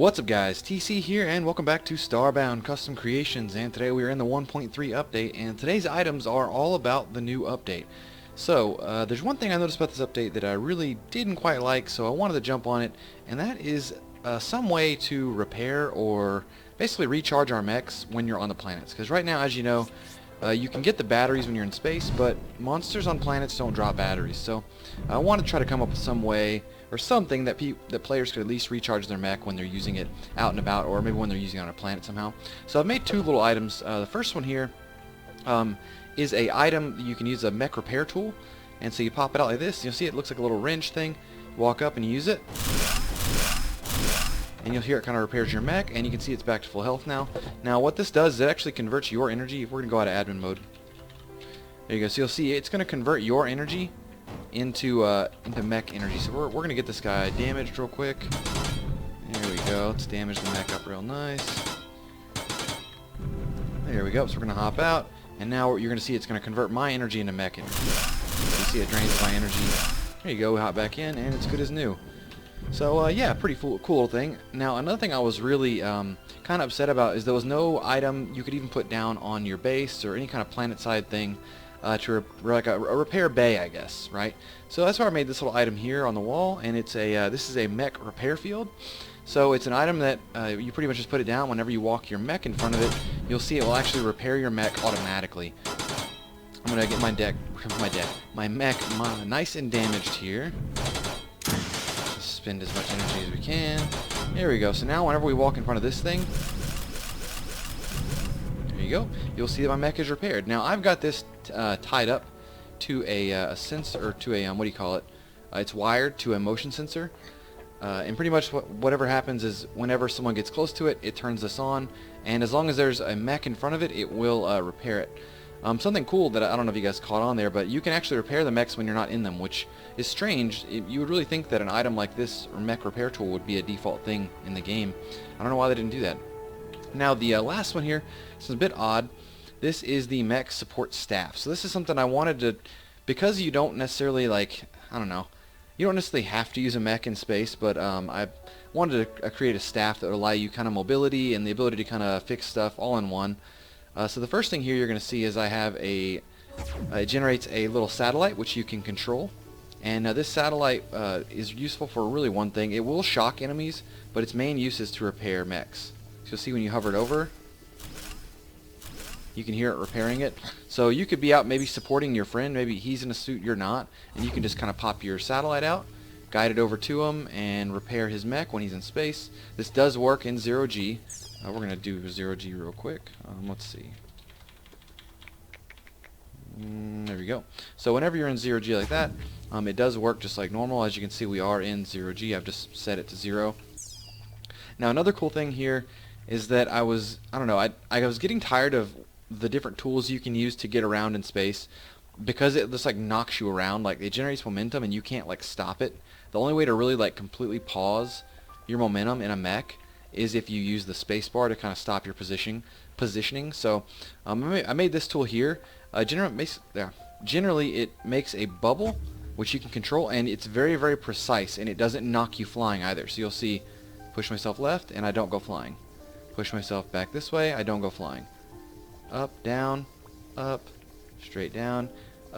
What's up guys, TC here and welcome back to Starbound Custom Creations, and today we are in the 1.3 update, and today's items are all about the new update. So there's one thing I noticed about this update that I really didn't quite like, so I wanted to jump on it, and that is some way to repair or basically recharge our mechs when you're on the planets. Because right now, as you know, you can get the batteries when you're in space, but monsters on planets don't drop batteries. So I want to try to come up with some way or something that players could at least recharge their mech when they're using it out and about, or maybe when they're using it on a planet somehow. So I've made two little items. The first one here is a item that you can use, a mech repair tool. And so you pop it out like this. You'll see it looks like a little wrench thing. You walk up and you use it, and you'll hear it kind of repairs your mech, and you can see it's back to full health now. Now what this does is it actually converts your energy. We're going to go out of admin mode. There you go. So you'll see it's going to convert your energy into mech energy. So we're going to get this guy damaged real quick. There we go. Let's damage the mech up real nice. There we go. So we're going to hop out, and now you're going to see it's going to convert my energy into mech energy. You see it drains my energy. There you go. We hop back in, and it's good as new. So yeah, pretty cool little thing. Now another thing I was really kind of upset about is there was no item you could even put down on your base or any kind of planet side thing to like a repair bay, I guess, right? So that's why I made this little item here on the wall, and it's a this is a mech repair field. So it's an item that you pretty much just put it down whenever you walk your mech in front of it. You'll see it will actually repair your mech automatically. I'm gonna get my mech nice and damaged here. Spend as much energy as we can. There we go. So now whenever we walk in front of this thing, there you go, you'll see that my mech is repaired. Now I've got this tied up to a sensor, or to a what do you call it? It's wired to a motion sensor, and pretty much whatever happens is whenever someone gets close to it, it turns this on, and as long as there's a mech in front of it, it will repair it. Something cool that I don't know if you guys caught on there, but you can actually repair the mechs when you're not in them, which is strange. You would really think that an item like this, or mech repair tool, would be a default thing in the game. I don't know why they didn't do that. Now the last one here, this is a bit odd. This is the mech support staff. So this is something I wanted to, because you don't necessarily, like, I don't know, you don't necessarily have to use a mech in space, but I wanted to create a staff that would allow you kind of mobility and the ability to kind of fix stuff all in one. So the first thing here you're going to see is I have it generates a little satellite which you can control, and this satellite is useful for really one thing. It will shock enemies, but its main use is to repair mechs. So you'll see when you hover it over, you can hear it repairing it. So you could be out maybe supporting your friend, maybe he's in a suit, you're not, and you can just kind of pop your satellite out, guide it over to him, and repair his mech when he's in space. This does work in 0G. We're going to do 0G real quick. Let's see. There we go. So whenever you're in 0G like that, it does work just like normal. As you can see, we are in 0G. I've just set it to 0. Now another cool thing here is that I was getting tired of the different tools you can use to get around in space, because it just like knocks you around. Like, it generates momentum and you can't like stop it. The only way to really like completely pause your momentum in a mech is if you use the spacebar to kind of stop your positioning. So I made this tool here. Generally it makes a bubble which you can control, and it's very, very precise, and it doesn't knock you flying either. So you'll see, push myself left and I don't go flying. Push myself back this way, I don't go flying. Up, down, up, straight down.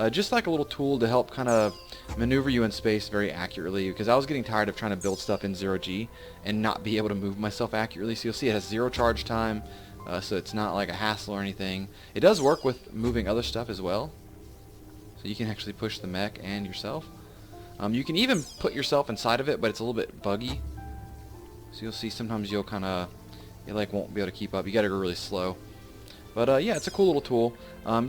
Just like a little tool to help kind of maneuver you in space very accurately, because I was getting tired of trying to build stuff in 0G and not be able to move myself accurately. So you'll see it has 0 charge time, so it's not like a hassle or anything. It does work with moving other stuff as well, so you can actually push the mech and yourself. You can even put yourself inside of it, but it's a little bit buggy. So you'll see sometimes you'll kind of, you like won't be able to keep up. You got to go really slow. But yeah, it's a cool little tool.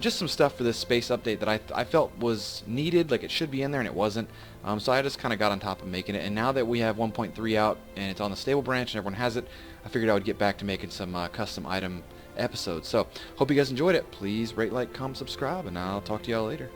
Just some stuff for this space update that I felt was needed, like it should be in there, and it wasn't. So I just kind of got on top of making it. And now that we have 1.3 out and it's on the stable branch and everyone has it, I figured I would get back to making some custom item episodes. So hope you guys enjoyed it. Please rate, like, comment, subscribe, and I'll talk to y'all later.